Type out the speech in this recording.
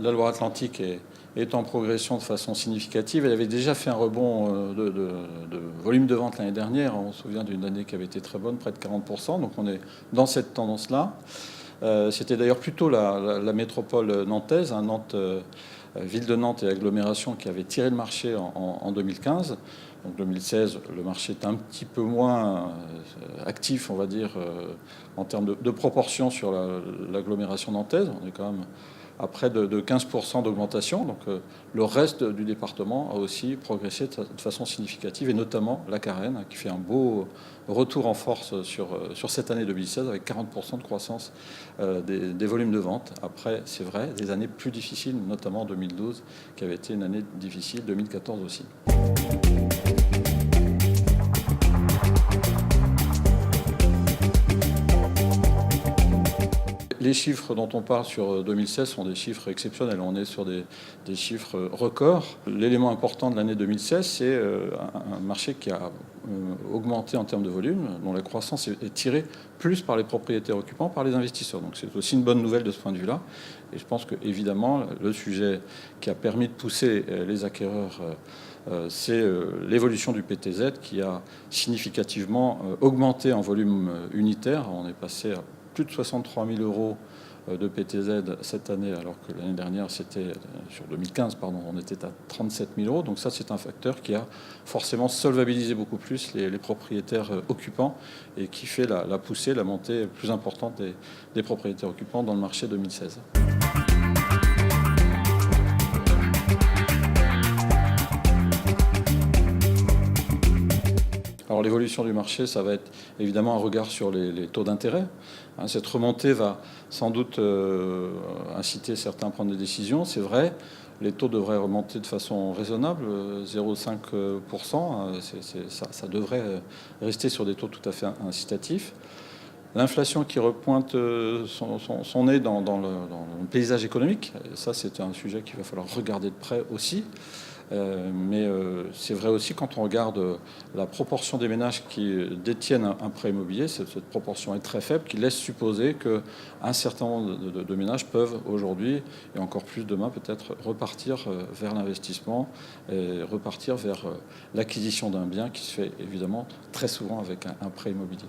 la Loire-Atlantique est en progression de façon significative. Elle avait déjà fait un rebond de volume de vente l'année dernière. On se souvient d'une année qui avait été très bonne, près de 40%. Donc on est dans cette tendance-là. C'était d'ailleurs plutôt la métropole nantaise, hein, Nantes, ville de Nantes et agglomération, qui avait tiré le marché en 2015. Donc 2016, le marché est un petit peu moins actif, on va dire, en termes de proportion sur l'agglomération nantaise. On est quand même à près de 15% d'augmentation. Donc le reste du département a aussi progressé de façon significative, et notamment la Carène, qui fait un beau retour en force sur cette année 2016, avec 40% de croissance des volumes de vente. Après, c'est vrai, des années plus difficiles, notamment 2012, qui avait été une année difficile, 2014 aussi. Les chiffres dont on parle sur 2016 sont des chiffres exceptionnels. On est sur des chiffres records. L'élément important de l'année 2016, c'est un marché qui a augmenté en termes de volume, dont la croissance est tirée plus par les propriétaires occupants, par les investisseurs. Donc c'est aussi une bonne nouvelle de ce point de vue-là. Et je pense que, évidemment, le sujet qui a permis de pousser les acquéreurs, c'est l'évolution du PTZ, qui a significativement augmenté en volume unitaire. On est passé à plus de 63 000 euros de PTZ cette année, alors que l'année dernière, c'était sur 2015, pardon, on était à 37 000 euros. Donc ça, c'est un facteur qui a forcément solvabilisé beaucoup plus les propriétaires occupants, et qui fait la poussée, la montée plus importante des propriétaires occupants dans le marché 2016. Alors l'évolution du marché, ça va être évidemment un regard sur les taux d'intérêt. Cette remontée va sans doute inciter certains à prendre des décisions, c'est vrai. Les taux devraient remonter de façon raisonnable, 0,5%. Ça devrait rester sur des taux tout à fait incitatifs. L'inflation qui repointe son nez dans le paysage économique, ça c'est un sujet qu'il va falloir regarder de près aussi. Mais c'est vrai aussi quand on regarde la proportion des ménages qui détiennent un prêt immobilier, cette proportion est très faible, qui laisse supposer qu'un certain nombre de ménages peuvent aujourd'hui, et encore plus demain peut-être, repartir vers l'investissement et repartir vers l'acquisition d'un bien, qui se fait évidemment très souvent avec un prêt immobilier.